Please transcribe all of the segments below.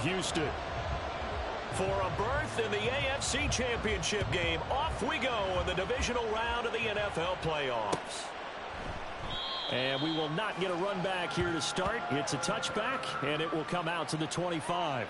Houston. For a berth in the AFC Championship game, off we go in the divisional round of the NFL playoffs. And we will not get a run back here to start. It's a touchback, and it will come out to the 25.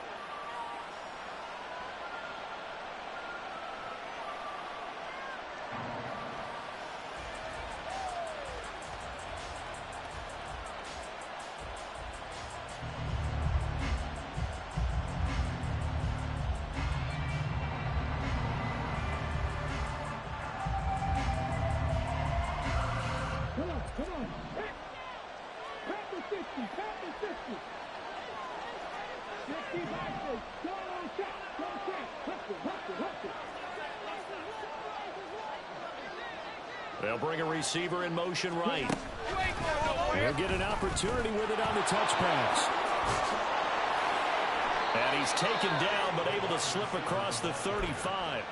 They'll bring a receiver in motion right. He'll get an opportunity with it on the touch pass. And he's taken down but able to slip across the 35.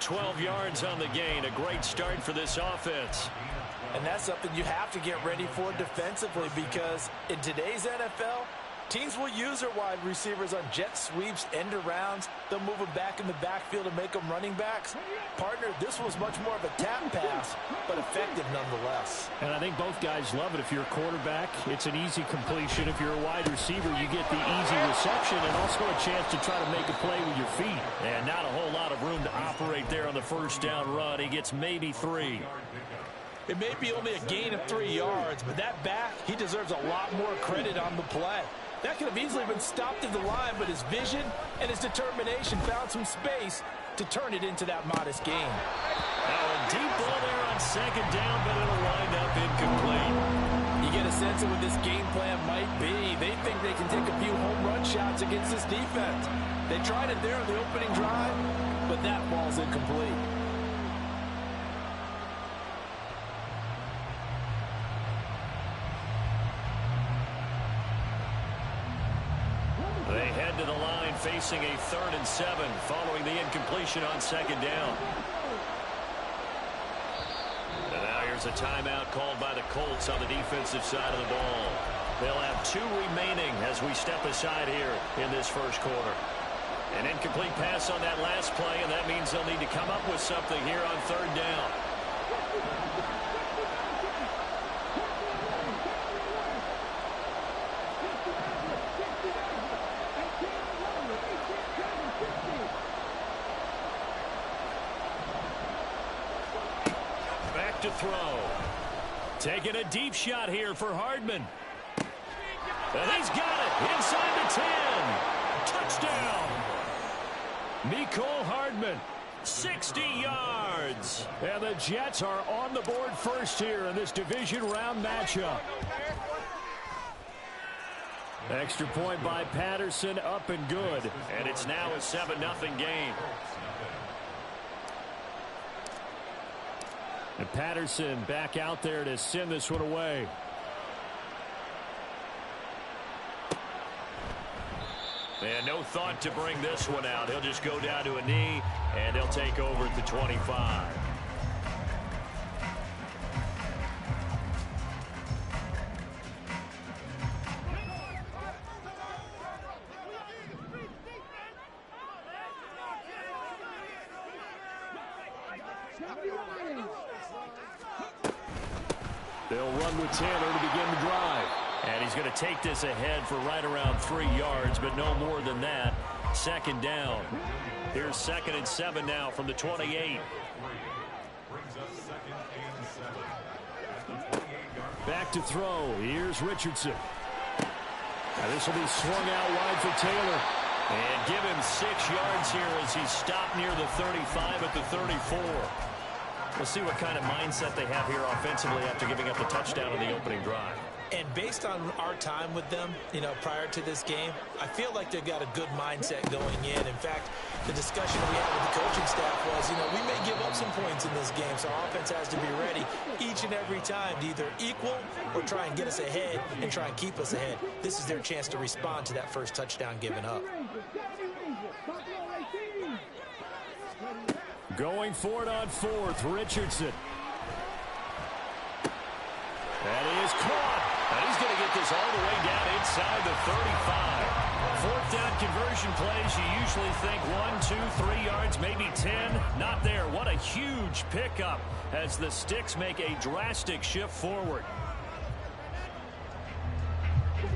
12 yards on the gain. A great start for this offense. And that's something you have to get ready for defensively, because in today's NFL, teams will use their wide receivers on jet sweeps, end arounds. They'll move them back in the backfield and make them running backs. Partner, this was much more of a tap pass, but effective nonetheless. And I think both guys love it. If you're a quarterback, it's an easy completion. If you're a wide receiver, you get the easy reception and also a chance to try to make a play with your feet. And not a whole lot of room to operate there on the first down run. He gets maybe 3. It may be only a gain of 3 yards, but that back, he deserves a lot more credit on the play. That could have easily been stopped at the line, but his vision and his determination found some space to turn it into that modest gain. Now a deep ball there on second down, but it'll wind up incomplete. You get a sense of what this game plan might be. They think they can take a few home run shots against this defense. They tried it there on the opening drive, but that ball's incomplete. They head to the line facing a 3rd and 7 following the incompletion on second down. And now here's a timeout called by the Colts on the defensive side of the ball. They'll have 2 remaining as we step aside here in this first quarter. An incomplete pass on that last play, and that means they'll need to come up with something here on 3rd down. To throw. Taking a deep shot here for Hardman. And he's got it inside the 10. Touchdown. Mecole Hardman, 60 yards. And the Jets are on the board first here in this division round matchup. Extra point by Patterson, up and good. And it's now a 7-0 game. And Patterson back out there to send this one away. And no thought to bring this one out. He'll just go down to a knee, and he'll take over at the 25. They'll run with Taylor to begin the drive. And he's going to take this ahead for right around 3 yards, but no more than that. Second down. Here's 2nd and 7 now from the 28. Back to throw. Here's Richardson. Now this will be swung out wide for Taylor. And give him 6 yards here as he's stopped near the 35 at the 34. We'll see what kind of mindset they have here offensively after giving up the touchdown in the opening drive. And based on our time with them, prior to this game, I feel like they've got a good mindset going in. In fact, the discussion we had with the coaching staff was, we may give up some points in this game, so our offense has to be ready each and every time to either equal or try and get us ahead and try and keep us ahead. This is their chance to respond to that first touchdown given up. Going for it on 4th, Richardson. That is caught. And he's going to get this all the way down inside the 35. Fourth down conversion plays, you usually think 1, 2, 3 yards, maybe 10. Not there. What a huge pickup as the Sticks make a drastic shift forward.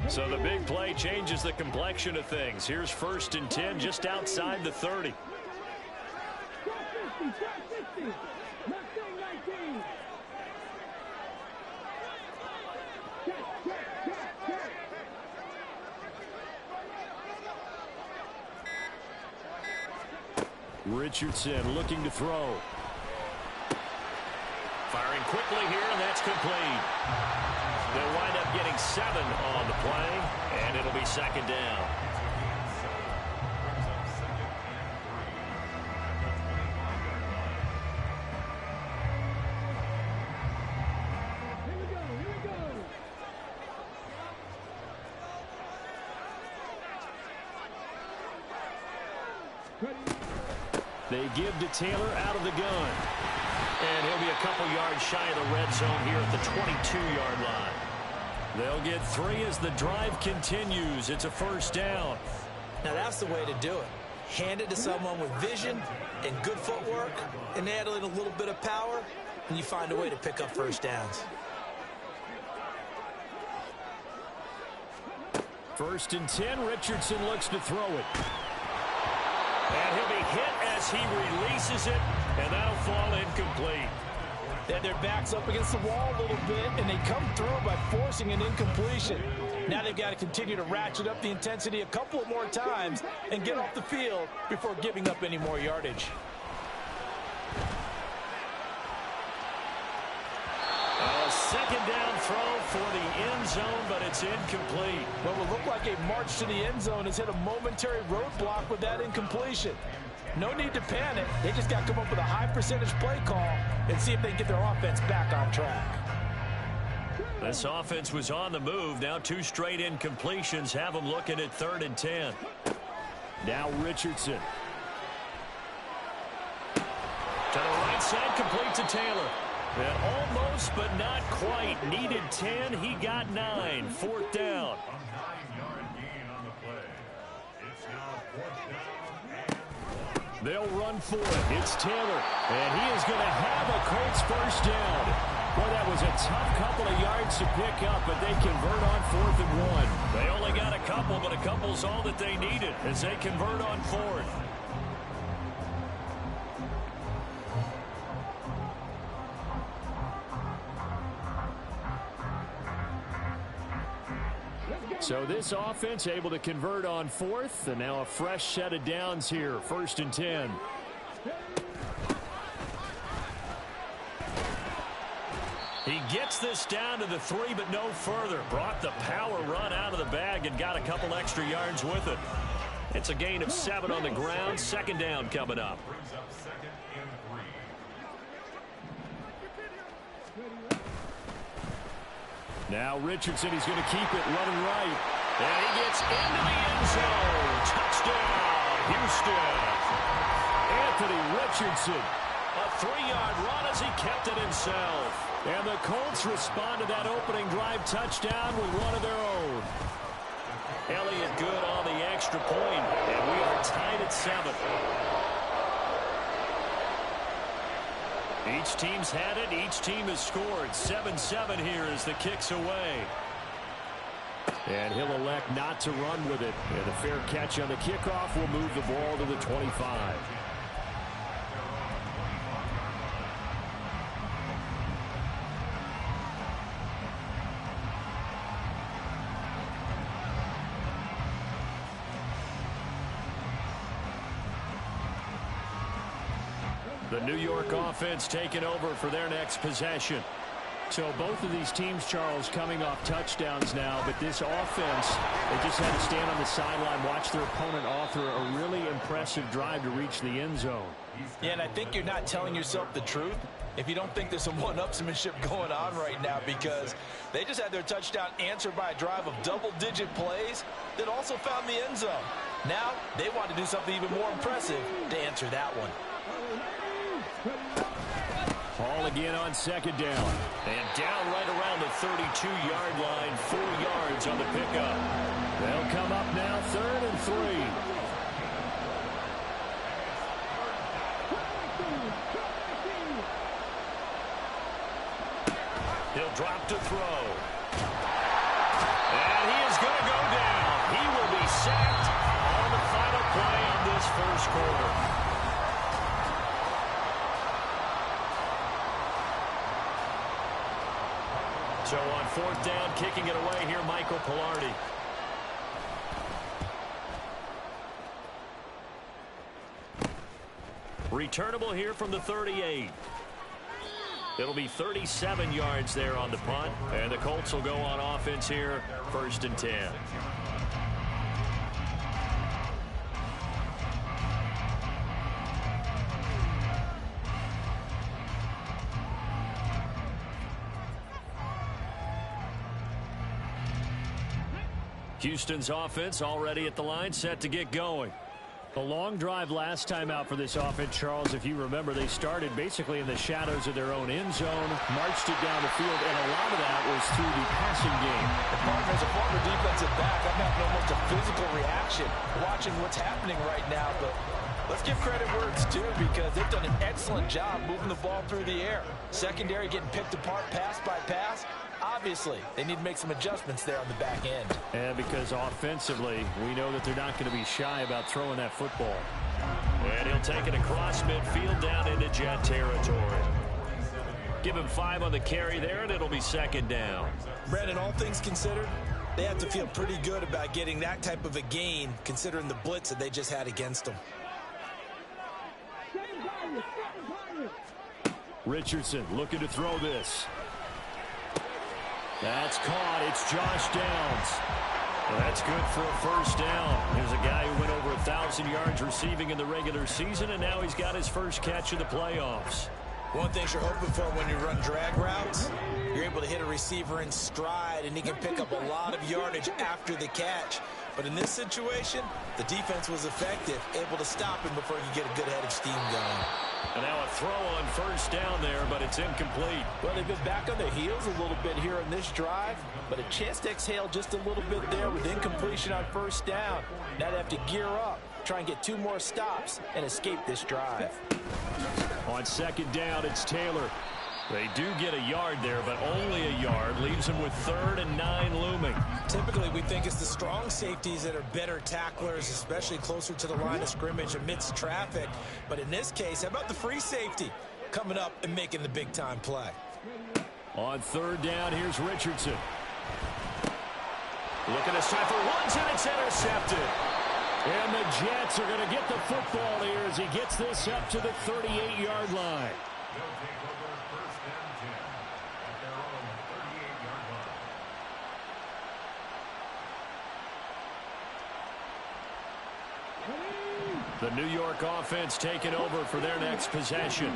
So the big play changes the complexion of things. Here's 1st and 10 just outside the 30. Richardson looking to throw. Firing quickly here, and that's complete. They'll wind up getting 7 on the play, and it'll be 2nd down. They give to Taylor out of the gun. And he'll be a couple yards shy of the red zone here at the 22-yard line. They'll get 3 as the drive continues. It's a 1st down. Now that's the way to do it. Hand it to someone with vision and good footwork, and add in a little bit of power, and you find a way to pick up 1st downs. 1st and 10. Richardson looks to throw it. And he'll be hit as he releases it, and that'll fall incomplete. They had their backs up against the wall a little bit, and they come through by forcing an incompletion. Now they've got to continue to ratchet up the intensity a couple of more times and get off the field before giving up any more yardage. A 2nd down throw for the end zone, but it's incomplete. What will look like a march to the end zone has hit a momentary roadblock with that incompletion. No need to panic. They just got to come up with a high percentage play call and see if they can get their offense back on track. This offense was on the move. Now 2 straight incompletions have them looking at 3rd and 10. Now Richardson. To the right side, complete to Taylor. And almost, but not quite. Needed 10. He got 9. 4th down. They'll run for it. It's Taylor. And he is going to have a Colts 1st down. Boy, that was a tough couple of yards to pick up, but they convert on 4th and 1. They only got a couple, but a couple's all that they needed as they convert on 4th. So this offense able to convert on 4th, and now a fresh set of downs here. 1st and 10. He gets this down to the 3, but no further. Brought the power run out of the bag and got a couple extra yards with it. It's a gain of 7 on the ground. 2nd down coming up. Now Richardson, he's going to keep it running right. And he gets into the end zone. Touchdown, Houston. Anthony Richardson. A 3-yard run as he kept it himself. And the Colts respond to that opening drive touchdown with one of their own. Elliott good on the extra point, and we are tied at 7. Each team's had it. Each team has scored. 7-7 here as the kick's away. And he'll elect not to run with it. And a fair catch on the kickoff will move the ball to the 25. The New York offense taking over for their next possession. So both of these teams, Charles, coming off touchdowns now, but this offense, they just had to stand on the sideline, watch their opponent author a really impressive drive to reach the end zone. Yeah, and I think you're not telling yourself the truth if you don't think there's some one-upsmanship going on right now, because they just had their touchdown answered by a drive of double-digit plays that also found the end zone. Now they want to do something even more impressive to answer that one. Ball again on 2nd down. And down right around the 32-yard line, 4 yards on the pickup. They'll come up now, 3rd and 3. He'll drop to throw. And he is going to go down. He will be sacked on the final play of this first quarter. So on 4th down, kicking it away here, Michael Pilardi. Returnable here from the 38. It'll be 37 yards there on the punt, and the Colts will go on offense here, 1st and 10. Houston's offense already at the line, set to get going. A long drive last time out for this offense, Charles. If you remember, they started basically in the shadows of their own end zone, marched it down the field, and a lot of that was through the passing game. The partner, as a former defensive back, I'm having almost a physical reaction watching what's happening right now. But let's give credit where it's due, because they've done an excellent job moving the ball through the air. Secondary getting picked apart pass by pass. Obviously, they need to make some adjustments there on the back end. And because offensively, we know that they're not going to be shy about throwing that football. And he'll take it across midfield down into Jet territory. Give him 5 on the carry there, and it'll be 2nd down. Brandon, all things considered, they have to feel pretty good about getting that type of a gain, considering the blitz that they just had against them. Richardson looking to throw this. That's caught. It's Josh Downs. Well, that's good for a 1st down. Here's a guy who went over 1,000 yards receiving in the regular season, and now he's got his first catch of the playoffs. One thing you're hoping for when you run drag routes, you're able to hit a receiver in stride, and he can pick up a lot of yardage after the catch. But in this situation, the defense was effective, able to stop him before he could get a good head of steam going. And now a throw on 1st down there, but it's incomplete. Well, they've been back on their heels a little bit here in this drive, but a chance to exhale just a little bit there with incompletion on 1st down. Now they have to gear up, try and get 2 more stops, and escape this drive. On 2nd down, it's Taylor. They do get a yard there, but only a yard. Leaves them with 3rd and 9 looming. Typically, we think it's the strong safeties that are better tacklers, especially closer to the line of scrimmage amidst traffic. But in this case, how about the free safety coming up and making the big-time play? On 3rd down, here's Richardson. Looking to set for once, and it's intercepted. And the Jets are going to get the football here as he gets this up to the 38-yard line. The New York offense taking over for their next possession.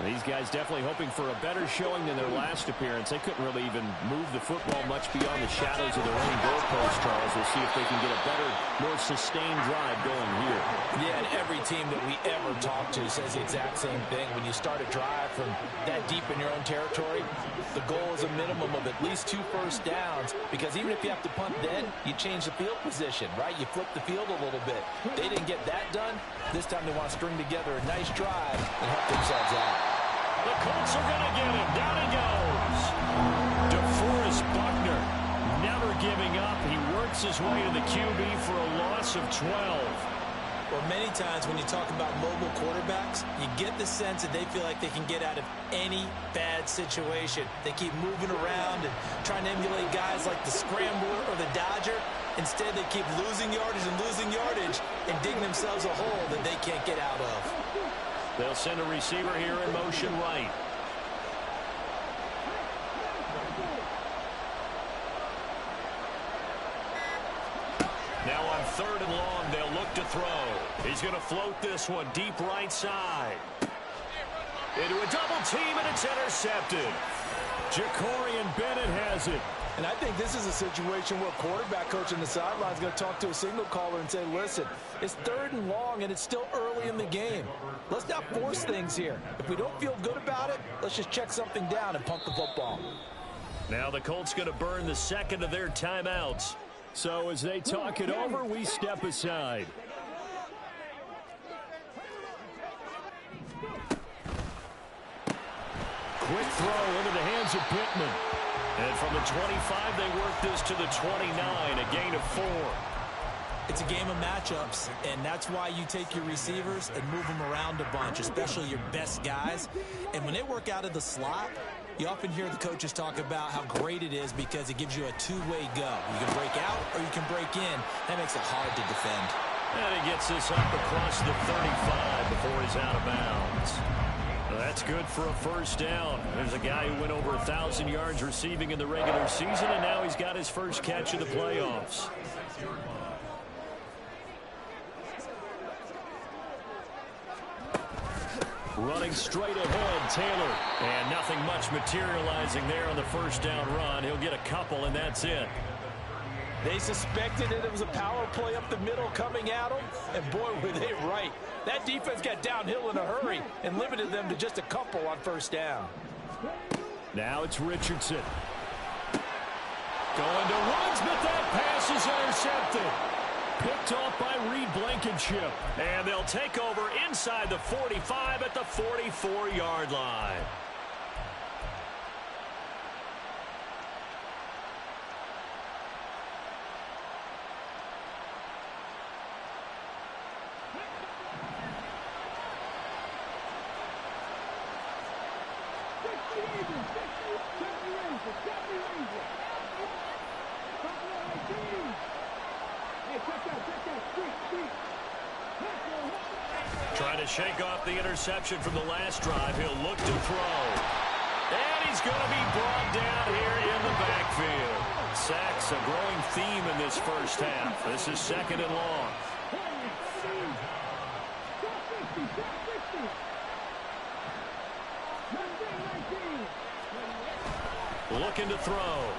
These guys definitely hoping for a better showing than their last appearance. They couldn't really even move the football much beyond the shadows of their own goalpost, Charles. We'll see if they can get a better, more sustained drive going here. Yeah, and every team that we ever talk to says the exact same thing. When you start a drive from that deep in your own territory, the goal is a minimum of at least 2 first downs, because even if you have to punt then, you change the field position, right? You flip the field a little bit. They didn't get that done. This time they want to string together a nice drive and help themselves out. The Colts are going to get him. Down he goes. DeForest Buckner never giving up. He works his way to the QB for a loss of 12. Well, many times when you talk about mobile quarterbacks, you get the sense that they feel like they can get out of any bad situation. They keep moving around and trying to emulate guys like the Scrambler or the Dodger. Instead, they keep losing yardage and digging themselves a hole that they can't get out of. They'll send a receiver here in motion right. Now on 3rd and long, they'll look to throw. He's going to float this one deep right side. Into a double team, and it's intercepted. Jacorian Bennett has it. And I think this is a situation where quarterback coach on the sideline is going to talk to a signal caller and say, listen, it's 3rd and long, and it's still early in the game. Let's not force things here. If we don't feel good about it, let's just check something down and pump the football. Now the Colts going to burn the 2nd of their timeouts. So as they talk it over, we step aside. Quick throw into the hands of Pittman. And from the 25, they work this to the 29, a gain of 4. It's a game of matchups, and that's why you take your receivers and move them around a bunch, especially your best guys. And when they work out of the slot, you often hear the coaches talk about how great it is because it gives you a two-way go. You can break out or you can break in. That makes it hard to defend. And he gets this up across the 35 before he's out of bounds. That's good for a first down. There's a guy who went over 1,000 yards receiving in the regular season, and now he's got his first catch in the playoffs. Running straight ahead, Taylor. And nothing much materializing there on the first down run. He'll get a couple, and that's it. They suspected it was a power play up the middle coming at them, and boy, were they right. That defense got downhill in a hurry and limited them to just a couple on first down. Now it's Richardson. Going to Woods, but that pass is intercepted. Picked off by Reed Blankenship. And they'll take over inside the 45 at the 44-yard line. Trying to shake off the interception from the last drive. He'll look to throw. And he's going to be brought down here in the backfield. Sacks, a growing theme in this first half. This is second and long. Looking to throw.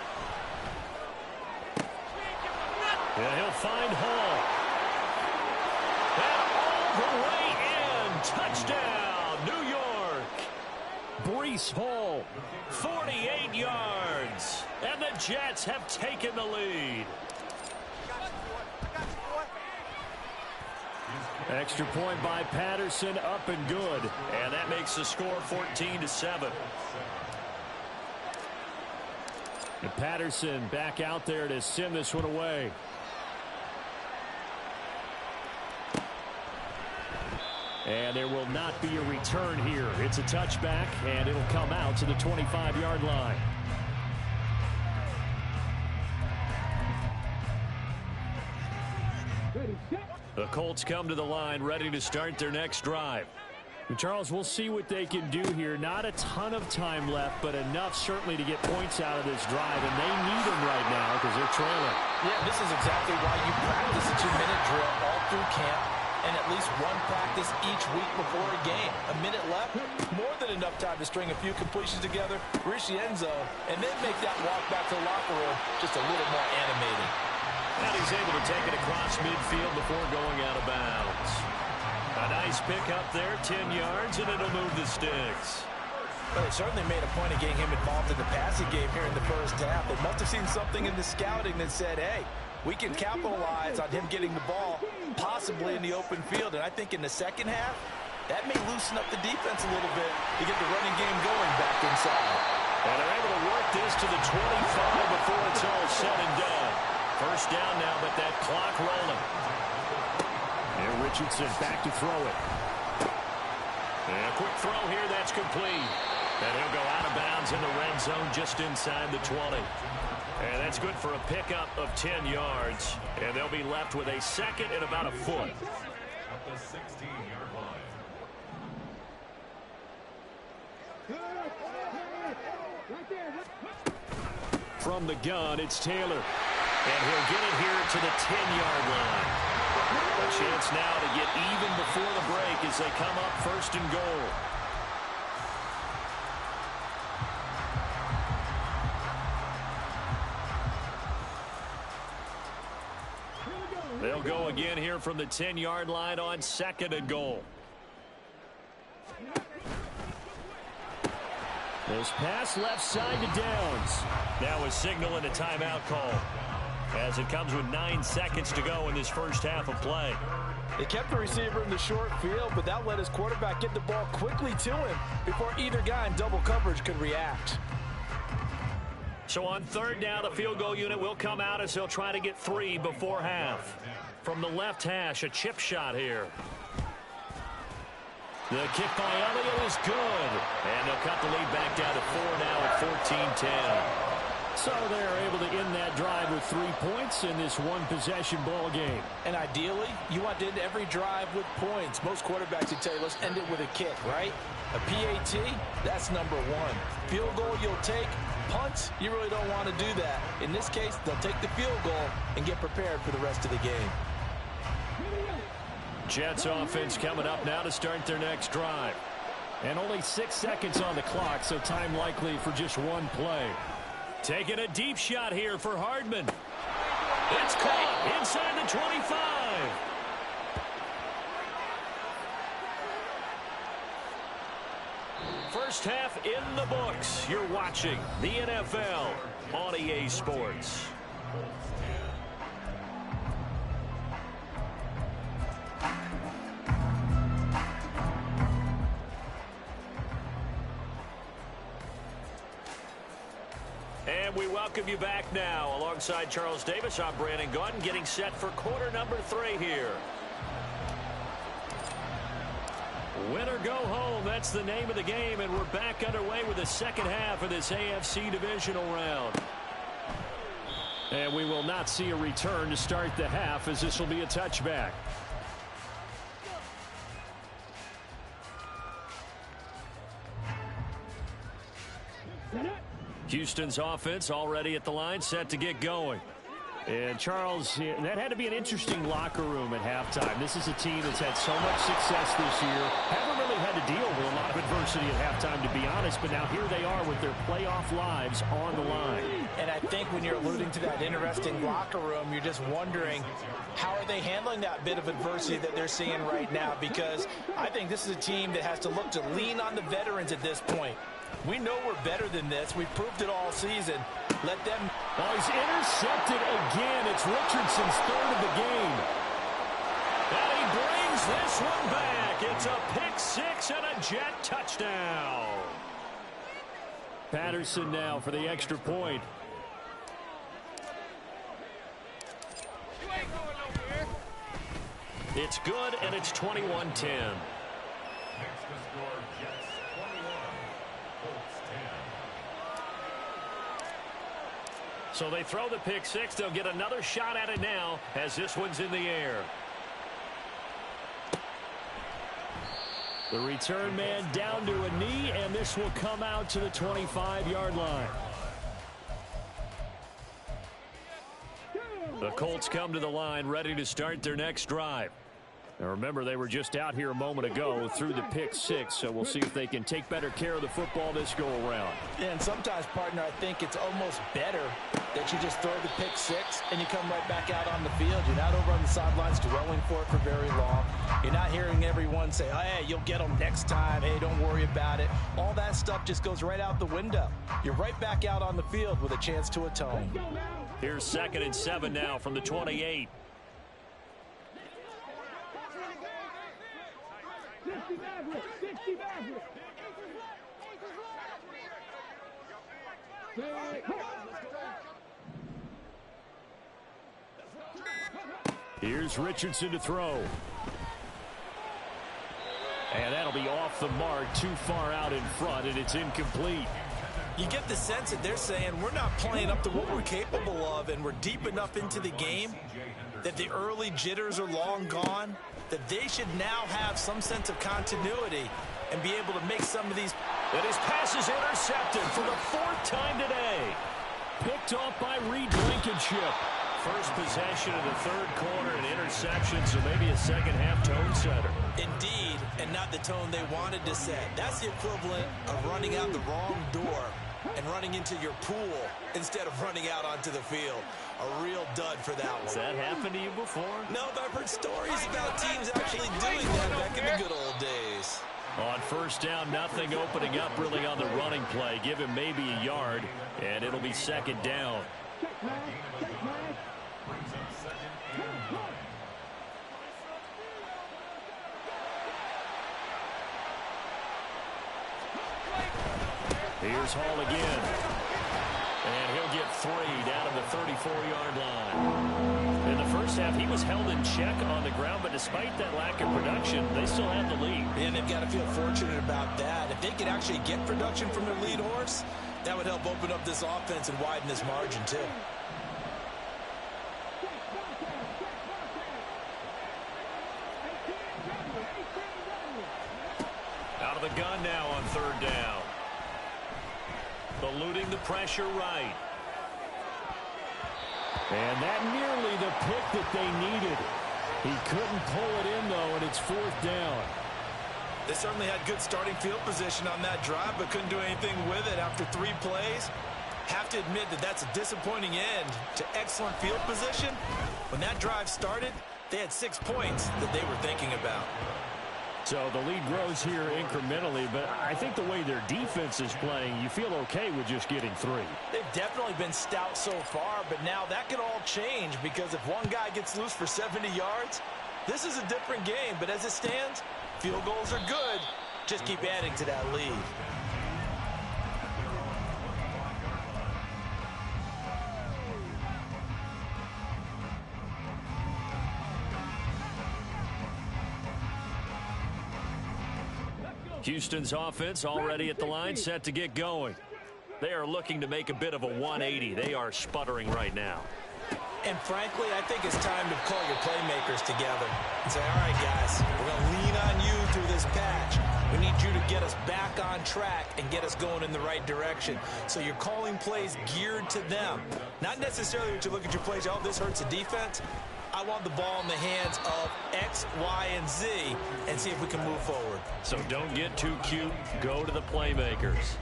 And he'll find Hall. And all the way in. Touchdown, New York. Breece Hall, 48 yards. And the Jets have taken the lead. Extra point by Patterson, up and good. And that makes the score 14-7. And Patterson back out there to send this one away. And there will not be a return here. It's a touchback, and it'll come out to the 25-yard line. The Colts come to the line, ready to start their next drive. And Charles, we'll see what they can do here. Not a ton of time left, but enough certainly to get points out of this drive, and they need them right now because they're trailing. Yeah, this is exactly why you practice a 2-minute drill all through camp and at least one practice each week before a game. A minute left, more than enough time to string a few completions together, reach the end zone, and then make that walk back to the locker room just a little more animated. And he's able to take it across midfield before going out of bounds. A nice pick up there, 10 yards, and it'll move the sticks. Well, they certainly made a point of getting him involved in the passing game here in the first half. They must have seen something in the scouting that said, hey, we can capitalize on him getting the ball, possibly in the open field. And I think in the second half, that may loosen up the defense a little bit to get the running game going back inside. And they're able to work this to the 25 before it's all said and done. First down now, but that clock rolling. And Richardson back to throw it. And a quick throw here, that's complete. And he'll go out of bounds in the red zone just inside the 20. And that's good for a pickup of 10 yards. And they'll be left with a second and about a foot. At the 16-yard line. From the gun, it's Taylor. And he'll get it here to the 10-yard line. A chance now to get even before the break as they come up first and goal. They'll go again here from the 10-yard line on second and goal. This pass left side to Downs. Now a signal and a timeout call. as it comes with 9 seconds to go in this first half of play. They kept the receiver in the short field, but that let his quarterback get the ball quickly to him before either guy in double coverage could react. So on third down, the field goal unit will come out as they'll try to get 3 before half. From the left hash, a chip shot here. The kick by Elliott is good. And they'll cut the lead back down to 4 now at 14-10. So they're able to end that drive with 3 points in this one-possession ball game. And ideally, you want to end every drive with points. Most quarterbacks would tell you, let's end it with a kick, right? A PAT, that's number 1. Field goal you'll take. Punts, you really don't want to do that. In this case, they'll take the field goal and get prepared for the rest of the game. Jets offense coming up now to start their next drive. And only 6 seconds on the clock, so time likely for just one play. Taking a deep shot here for Hardman. It's caught inside the 25. First half in the books. You're watching the NFL on EA Sports. And we welcome you back now. Alongside Charles Davis, I'm Brandon Gaudin, getting set for quarter number 3 here. Win or go home, that's the name of the game, and we're back underway with the second half of this AFC divisional round. And we will not see a return to start the half, as this will be a touchback. Houston's offense already at the line, set to get going. And Charles, that had to be an interesting locker room at halftime. This is a team that's had so much success this year. Haven't really had to deal with a lot of adversity at halftime, to be honest. But now here they are with their playoff lives on the line. And I think when you're alluding to that interesting locker room, you're just wondering, how are they handling that bit of adversity that they're seeing right now? Because I think this is a team that has to look to lean on the veterans at this point. We know we're better than this. We've proved it all season. Let them... Oh, he's intercepted again. It's Richardson's third of the game. And he brings this one back. It's a pick 6 and a Jet touchdown. Patterson now for the extra point. It's good, and it's 21-10. Next to score, Jets 21, Colts 10. So they throw the pick 6. They'll get another shot at it now as this one's in the air. The return man down to a knee, and this will come out to the 25-yard line. The Colts come to the line ready to start their next drive. Now remember, they were just out here a moment ago through the pick 6, so we'll see if they can take better care of the football this go-around. And sometimes, partner, I think it's almost better that you just throw the pick 6 and you come right back out on the field. You're not over on the sidelines dwelling for it for very long. You're not hearing everyone say, oh, hey, you'll get them next time. Hey, don't worry about it. All that stuff just goes right out the window. You're right back out on the field with a chance to atone. Here's 2nd and 7 now from the 28. Here's Richardson to throw. And that'll be off the mark, too far out in front, and it's incomplete. You get the sense that they're saying we're not playing up to what we're capable of, and we're deep enough into the game that the early jitters are long gone, that they should now have some sense of continuity and be able to make some of these. And his pass is intercepted for the 4th time today. Picked off by Reed Blankenship. First possession of the 3rd quarter, an interception, so maybe a second-half tone setter. Indeed, and not the tone they wanted to set. That's the equivalent of running out the wrong door and running into your pool instead of running out onto the field. A real dud for that one. Has that happened to you before? No, but I've heard stories about teams actually doing that back in the good old days. On first down, nothing opening up really on the running play. Give him maybe a yard, and it'll be 2nd down. Brings up 2nd and 9. Here's Hall again. And he'll get 3 down to the 34-yard line. In the first half, he was held in check on the ground, but despite that lack of production, they still have the lead. And they've got to feel fortunate about that. If they could actually get production from their lead horse, that would help open up this offense and widen this margin, too. Out of the gun now on 3rd down. Eluding the pressure right. And that nearly the pick that they needed. He couldn't pull it in, though, and it's 4th down. They certainly had good starting field position on that drive, but couldn't do anything with it after 3 plays. Have to admit that that's a disappointing end to excellent field position. When that drive started, they had 6 points that they were thinking about. So the lead grows here incrementally, but I think the way their defense is playing, you feel okay with just getting 3. They've definitely been stout so far, but now that could all change because if one guy gets loose for 70 yards, this is a different game. But as it stands, field goals are good. Just keep adding to that lead. Houston's offense already at the line, set to get going. They are looking to make a bit of a 180. They are sputtering right now. And frankly, I think it's time to call your playmakers together and say, all right, guys, we're going to lean on you through this patch. We need you to get us back on track and get us going in the right direction. So you're calling plays geared to them. Not necessarily that you look at your plays, oh, this hurts the defense. I want the ball in the hands of X, Y, and Z and see if we can move forward. So don't get too cute. Go to the playmakers.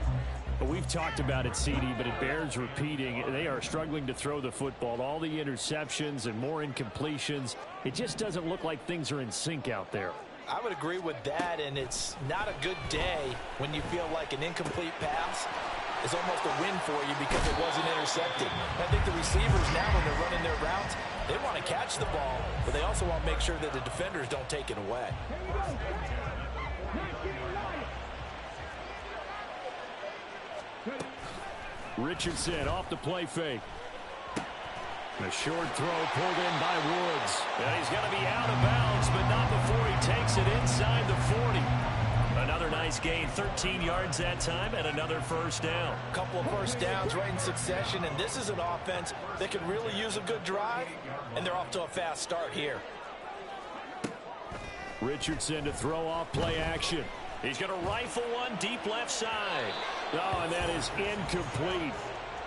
But we've talked about it, CD, but it bears repeating. They are struggling to throw the football. All the interceptions and more incompletions. It just doesn't look like things are in sync out there. I would agree with that, and it's not a good day when you feel like an incomplete pass is almost a win for you because it wasn't intercepted. I think the receivers now, when they're running their routes, they want to catch the ball, but they also want to make sure that the defenders don't take it away. Richardson off the play fake. A short throw pulled in by Woods. And he's going to be out of bounds, but not before he takes it inside the 40. Another nice gain, 13 yards that time, and another first down. A couple of first downs right in succession, and this is an offense that could really use a good drive, and they're off to a fast start here. Richardson to throw off play action. He's going to rifle one deep left side. Oh, and that is incomplete.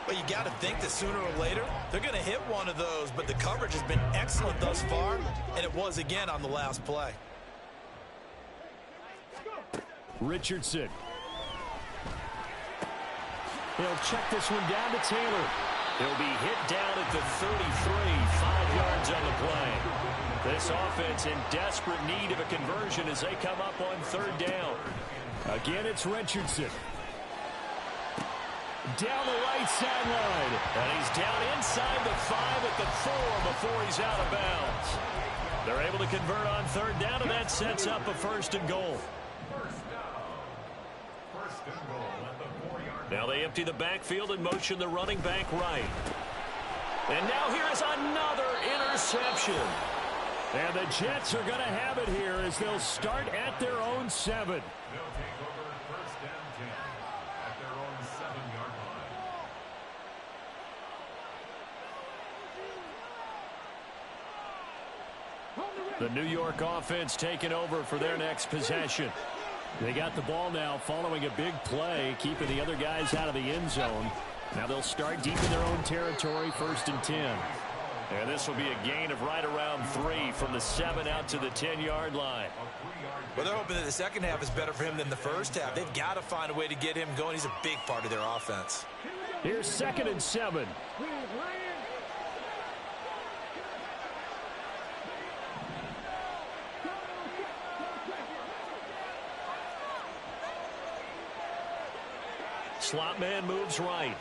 But you got to think that sooner or later, they're going to hit one of those, but the coverage has been excellent thus far, and it was again on the last play. Richardson. He'll check this one down to Taylor. He'll be hit down at the 33, 5 yards on the play. This offense in desperate need of a conversion as they come up on 3rd down. Again, it's Richardson. Down the right sideline. And he's down inside the 5 at the 4 before he's out of bounds. They're able to convert on 3rd down, and that sets up a 1st and goal. Now they empty the backfield and motion the running back right. And now here is another interception. And the Jets are going to have it here as they'll start at their own 7. They'll take over 1st and 10 at their own 7-yard line. The New York offense taking over for their next possession. They got the ball now following a big play, keeping the other guys out of the end zone. Now they'll start deep in their own territory, 1st and 10. And this will be a gain of right around 3 from the 7 out to the 10-yard line. Well, they're hoping that the second half is better for him than the first half. They've got to find a way to get him going. He's a big part of their offense. Here's 2nd and 7. Slot man moves right.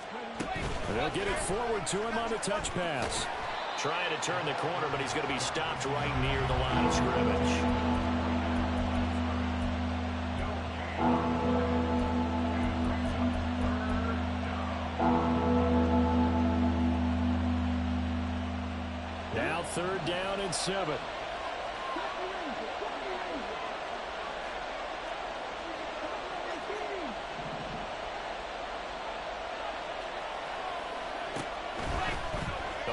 And they'll get it forward to him on the touch pass. Trying to turn the corner, but he's going to be stopped right near the line of scrimmage. Now 3rd down and 7.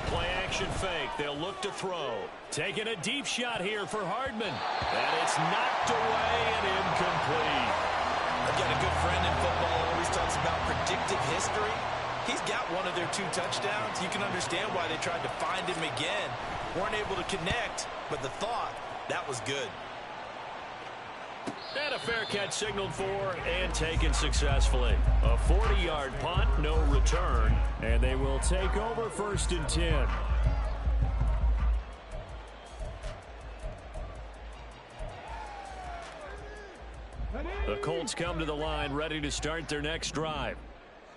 Play-action fake. They'll look to throw. Taking a deep shot here for Hardman. And it's knocked away and incomplete. I've got a good friend in football who always talks about predictive history. He's got one of their 2 touchdowns. You can understand why they tried to find him again. Weren't able to connect, but the thought, that was good. And a fair catch signaled for and taken successfully. A 40-yard punt, no return. And they will take over 1st and 10. The Colts come to the line ready to start their next drive.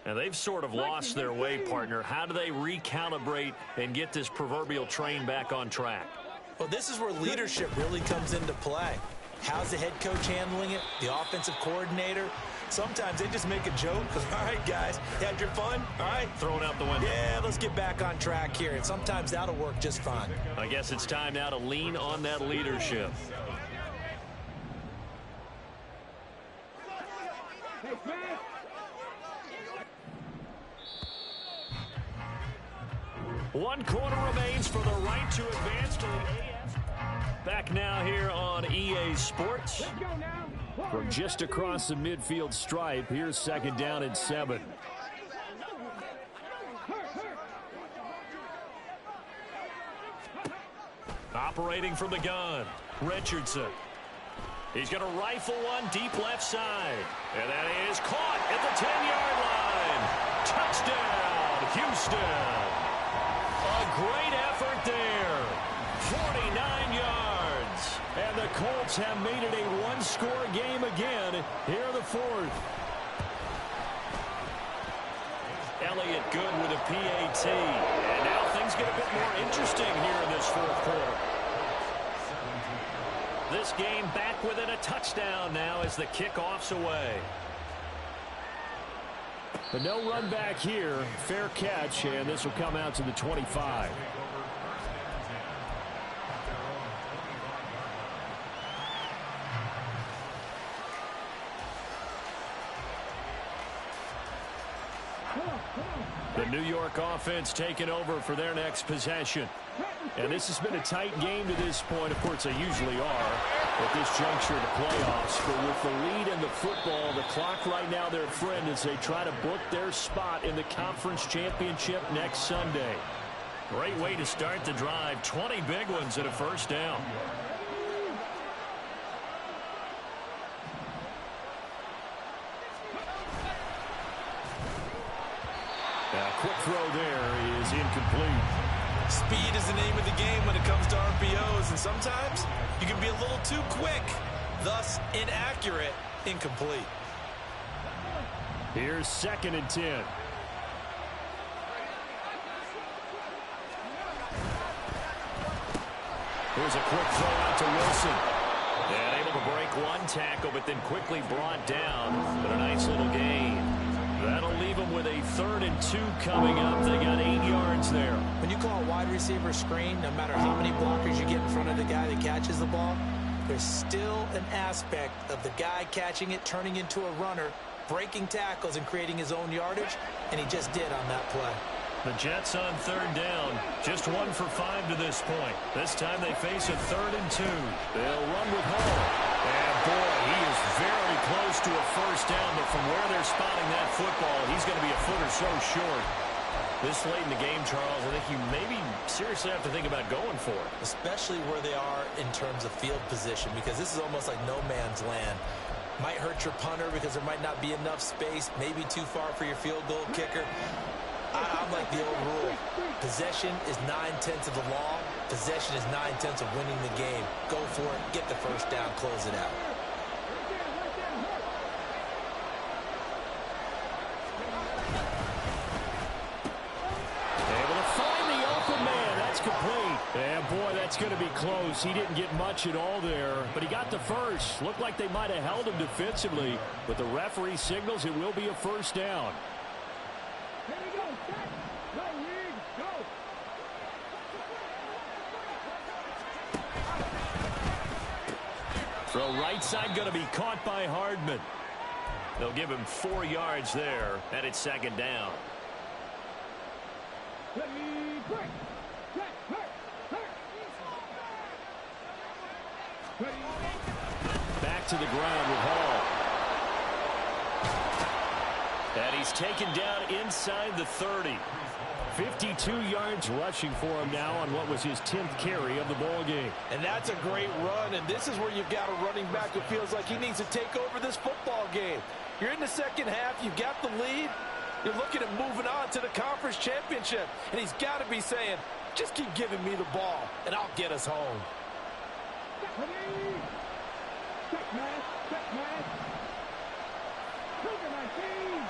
And they've sort of lost their way, partner. How do they recalibrate and get this proverbial train back on track? Well, this is where leadership really comes into play. How's the head coach handling it? The offensive coordinator? Sometimes they just make a joke because, all right, guys, you had your fun? All right. Thrown out the window. Yeah, let's get back on track here. And sometimes that'll work just fine. I guess it's time now to lean on that leadership. One quarter remains for the right to advance to the AF. Back now here on EA Sports. From just across the midfield stripe, here's 2nd down and 7. Operating from the gun, Richardson. He's going to rifle one deep left side. And that is caught at the 10-yard line. Touchdown, Houston. A great effort there. 49 yards. And the Colts have made it a one-score game again here in the 4th. Elliott good with a PAT. And now things get a bit more interesting here in this 4th quarter. This game back within a touchdown now as the kickoff's away. But no run back here. Fair catch, and this will come out to the 25. The New York offense taking over for their next possession. And this has been a tight game to this point. Of course, they usually are at this juncture of the playoffs. But with the lead in the football, the clock right now their friend as they try to book their spot in the conference championship next Sunday. Great way to start the drive. 20 big ones and a 1st down. A quick throw there is incomplete. Speed is the name of the game when it comes to RPOs, and sometimes you can be a little too quick, thus inaccurate, incomplete. Here's 2nd and 10. Here's a quick throw out to Wilson. And able to break one tackle, but then quickly brought down. But a nice little gain. That'll leave them with a 3rd and 2 coming up. They got 8 yards there. When you call a wide receiver screen, no matter how many blockers you get in front of the guy that catches the ball, there's still an aspect of the guy catching it, turning into a runner, breaking tackles and creating his own yardage, and he just did on that play. The Jets on 3rd down. Just 1 for 5 to this point. This time they face a 3rd and 2. They'll run with Hall. And boy, he is very close to a 1st down, but from where they're spotting that football, he's going to be a foot or so short. This late in the game, Charles, I think you maybe seriously have to think about going for it. Especially where they are in terms of field position, because this is almost like no man's land. Might hurt your punter because there might not be enough space, maybe too far for your field goal kicker. I'm like the old rule. Possession is 9/10 of the law. Possession is 9/10 of winning the game. Go for it. Get the 1st down. Close it out. close. He didn't get much at all there, but he got the first. Looked like they might have held him defensively, but the referee signals it will be a first down. Here we go. Set. Go, Reed. Go. Throw right side going to be caught by Hardman. They'll give him 4 yards there, and it's second down. Ready, break. Set. Hurt. Hurt. Ready. Back to the ground with Hall. And he's taken down inside the 30. 52 yards rushing for him now on what was his 10th carry of the ball game. And that's a great run, and this is where you've got a running back who feels like he needs to take over this football game. You're in the second half, you've got the lead, you're looking at moving on to the conference championship, and he's got to be saying, just keep giving me the ball, and I'll get us home. Ready. Check, man. Check, man. Trigger my team.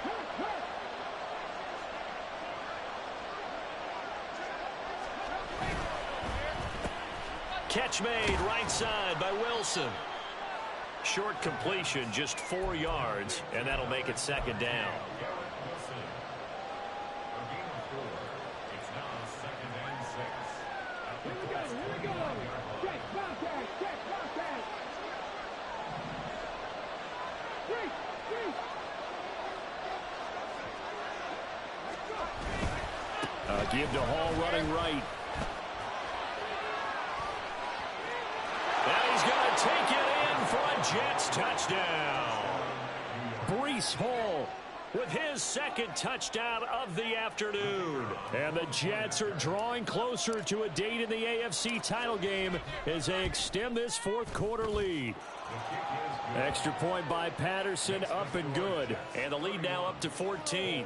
Hurt, hurt. Catch made right side by Wilson. Short completion, just 4 yards, and that'll make it second down. Here we go. Here we go. Check, contact. Check, contact. Three. Give to Hall running right. And he's going to take it in for a Jets touchdown. Breece Hall With his second touchdown of the afternoon. And the Jets are drawing closer to a date in the AFC title game as they extend this fourth quarter lead. Extra point by Patterson, up and good. And the lead now up to 14.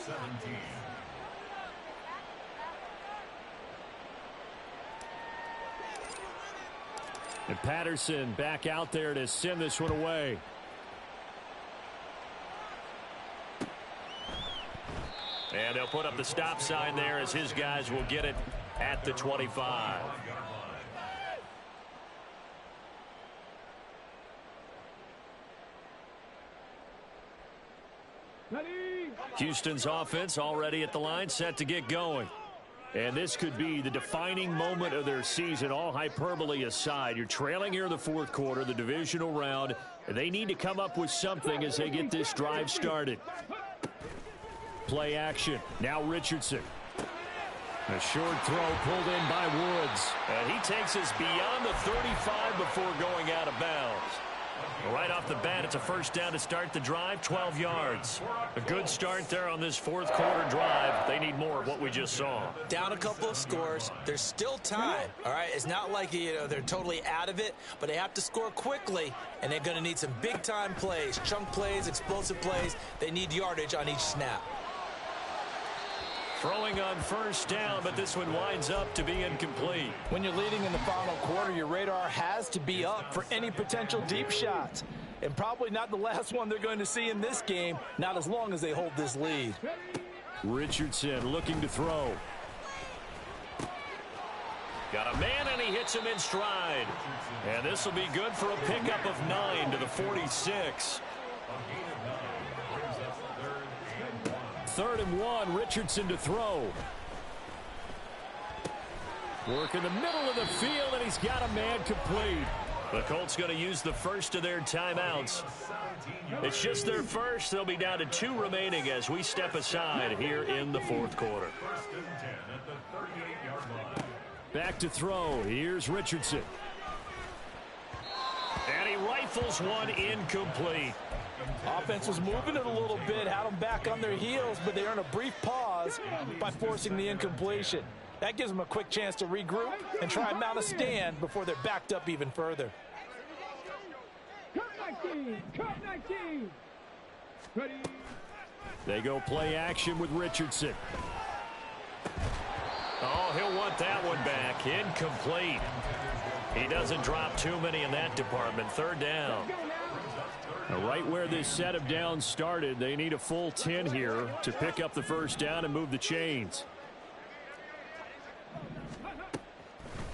17. And Patterson back out there to send this one away. And they'll put up the stop sign there as his guys will get it at the 25. Houston's offense already at the line, set to get going. And this could be the defining moment of their season, all hyperbole aside. You're trailing here in the fourth quarter, the divisional round, and they need to come up with something as they get this drive started. Play action. Now Richardson. A short throw pulled in by Woods. And he takes us beyond the 35 before going out of bounds. Right off the bat, it's a first down to start the drive, 12 yards. A good start there on this fourth quarter drive. They need more of what we just saw. Down a couple of scores. There's still time, all right? It's not like, they're totally out of it, but they have to score quickly, and they're going to need some big-time plays, chunk plays, explosive plays. They need yardage on each snap. Throwing on first down, but this one winds up to be incomplete. When you're leading in the final quarter, your radar has to be up for any potential deep shots. And probably not the last one they're going to see in this game, not as long as they hold this lead. Richardson looking to throw. Got a man, and he hits him in stride. And this will be good for a pickup of 9 to the 46. 3rd and 1, Richardson to throw. Work in the middle of the field, and he's got a man complete. The Colts going to use the first of their timeouts. It's just their first. They'll be down to 2 remaining as we step aside here in the fourth quarter. Back to throw. Here's Richardson. And he rifles one incomplete. Offense was moving it a little bit, had them back on their heels, but they earn a brief pause by forcing the incompletion. That gives them a quick chance to regroup and try and mount a stand before they're backed up even further. Cut 19! Cut 19! Ready? They go play action with Richardson. Oh, he'll want that one back. Incomplete. He doesn't drop too many in that department. 3rd down. Now, right where this set of downs started, they need a full 10 here to pick up the first down and move the chains.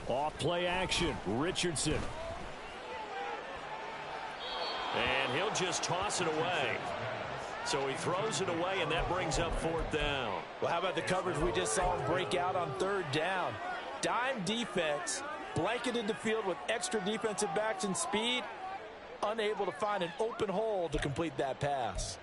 Off play action, Richardson. And he'll just toss it away. So he throws it away, and that brings up fourth down. Well, how about the coverage we just saw him break out on third down? Dime defense, blanketed the field with extra defensive backs and speed, unable to find an open hole to complete that pass.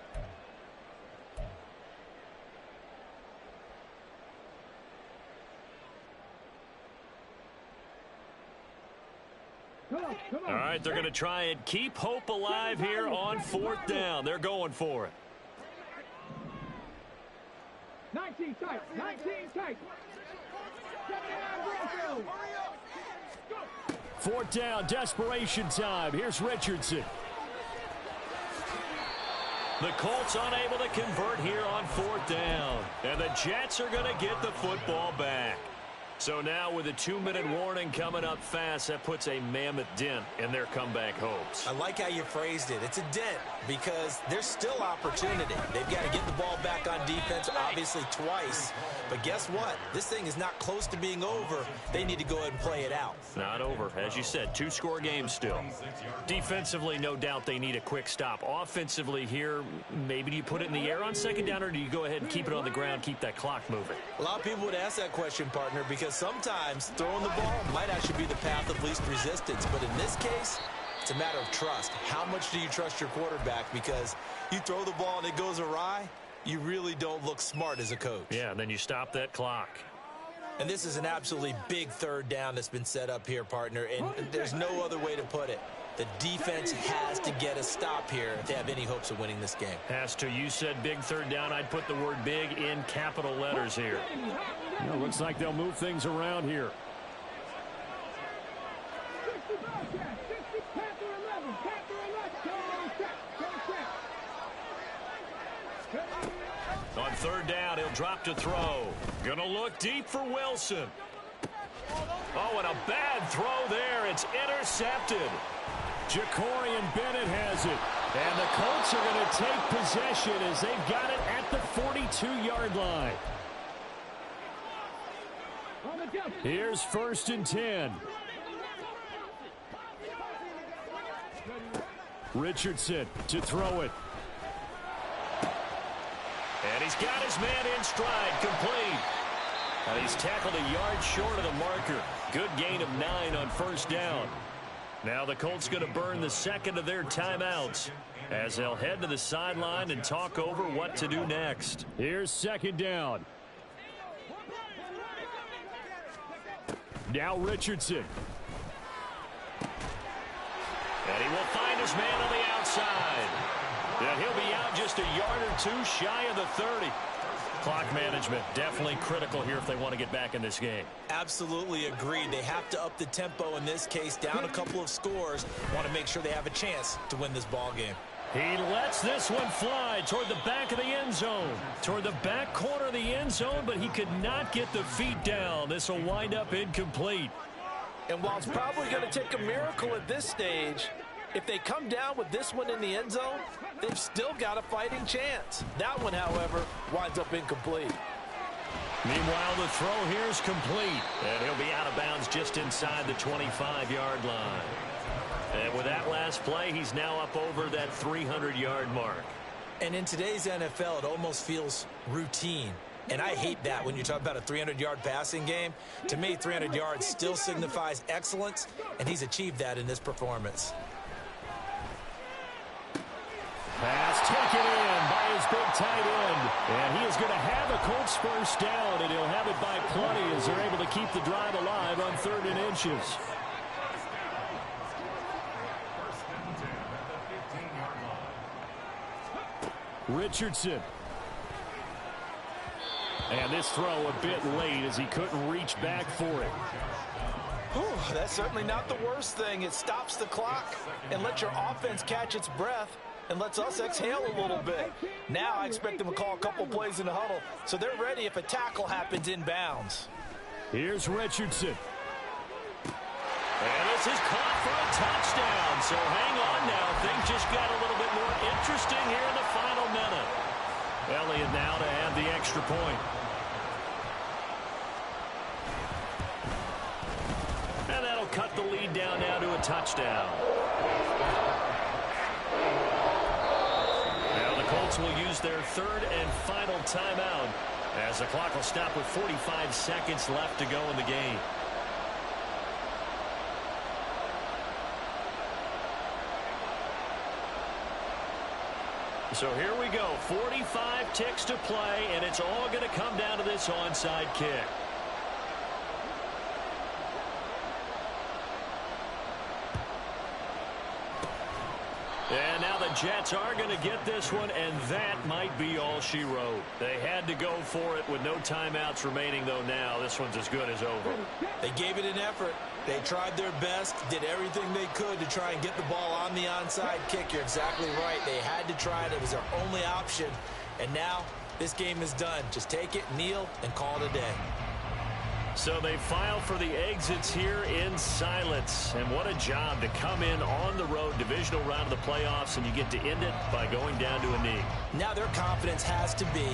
All right, they're going to try and keep hope alive here on fourth down. They're going for it. 19 tight, 19 tight. Fourth down, desperation time. Here's Richardson. The Colts unable to convert here on fourth down. And the Jets are going to get the football back. So now with a 2-minute warning coming up fast, that puts a mammoth dent in their comeback hopes. I like how you phrased it. It's a dent because there's still opportunity. They've got to get the ball back on defense, obviously twice. But guess what? This thing is not close to being over. They need to go ahead and play it out. Not over. As you said, 2-score game still. Defensively, no doubt they need a quick stop. Offensively here, maybe do you put it in the air on second down, or do you go ahead and keep it on the ground, keep that clock moving? A lot of people would ask that question, partner, because sometimes throwing the ball might actually be the path of least resistance. But in this case, it's a matter of trust. How much do you trust your quarterback? Because you throw the ball and it goes awry, you really don't look smart as a coach. Yeah, and then you stop that clock. And this is an absolutely big third down that's been set up here, partner, and there's no other way to put it. The defense has to get a stop here if they have any hopes of winning this game. Has to. You said big third down. I'd put the word big in capital letters here. Well, looks like they'll move things around here. 60 Bobcat, 60 Panther 11, Panther 11, On third down, he'll drop to throw. Gonna look deep for Wilson. Oh, and a bad throw there. It's intercepted. Jacorian Bennett has it. And the Colts are going to take possession as they've got it at the 42-yard line. Here's 1st and 10. Richardson to throw it. And he's got his man in stride, complete. And he's tackled a yard short of the marker. Good gain of 9 on first down. Now the Colts going to burn the second of their timeouts as they'll head to the sideline and talk over what to do next. Here's 2nd down. Now Richardson. And he will find his man on the outside. And he'll be out just a yard or two shy of the 30. Clock management definitely critical here if they want to get back in this game. Absolutely agreed. They have to up the tempo in this case, down a couple of scores. Want to make sure they have a chance to win this ball game. He lets this one fly toward the back of the end zone. Toward the back corner of the end zone, but he could not get the feet down. This will wind up incomplete. And while it's probably going to take a miracle at this stage, if they come down with this one in the end zone, they've still got a fighting chance. That one, however, winds up incomplete. Meanwhile, the throw here is complete. And he'll be out of bounds just inside the 25-yard line. And with that last play, he's now up over that 300-yard mark. And in today's NFL, it almost feels routine. And I hate that when you talk about a 300-yard passing game. To me, 300 yards still signifies excellence, and he's achieved that in this performance. Pass taken in by his big tight end. And he is going to have a Colts first down, and he'll have it by plenty as they're able to keep the drive alive on 3rd and inches. Richardson. And this throw a bit late as he couldn't reach back for it. Whew, that's certainly not the worst thing. It stops the clock and lets your offense catch its breath and lets us exhale a little bit. Now I expect them to call a couple plays in the huddle so they're ready if a tackle happens in bounds. Here's Richardson. And this is caught for a touchdown. So hang on now. Things just got a little bit more interesting here in the final minute. Elliott now to have the extra point. And that'll cut the lead down now to a touchdown. Now the Colts will use their third and final timeout as the clock will stop with 45 seconds left to go in the game. So here we go. 45 ticks to play, and it's all going to come down to this onside kick. And now the Jets are going to get this one, and that might be all she wrote. They had to go for it with no timeouts remaining, though now this one's as good as over. They gave it an effort. They tried their best, did everything they could to try and get the ball on the onside kick. You're exactly right. They had to try it. It was their only option. And now this game is done. Just take it, kneel, and call it a day. So they file for the exits here in silence. And what a job to come in on the road, divisional round of the playoffs, and you get to end it by going down to a knee. Now their confidence has to be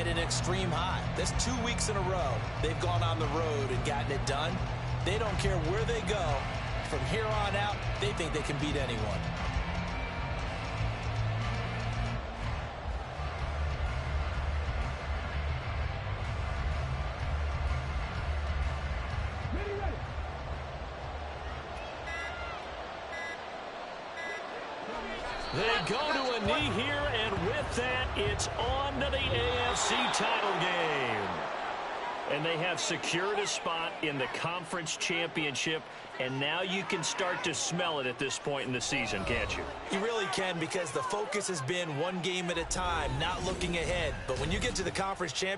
at an extreme high. That's 2 weeks in a row they've gone on the road and gotten it done. They don't care where they go. From here on out, they think they can beat anyone. They go to a knee here, and with that, it's on to the AFC title game. And they have secured a spot in the conference championship, and now you can start to smell it at this point in the season, can't you? You really can, because the focus has been one game at a time, not looking ahead. But when you get to the conference championship,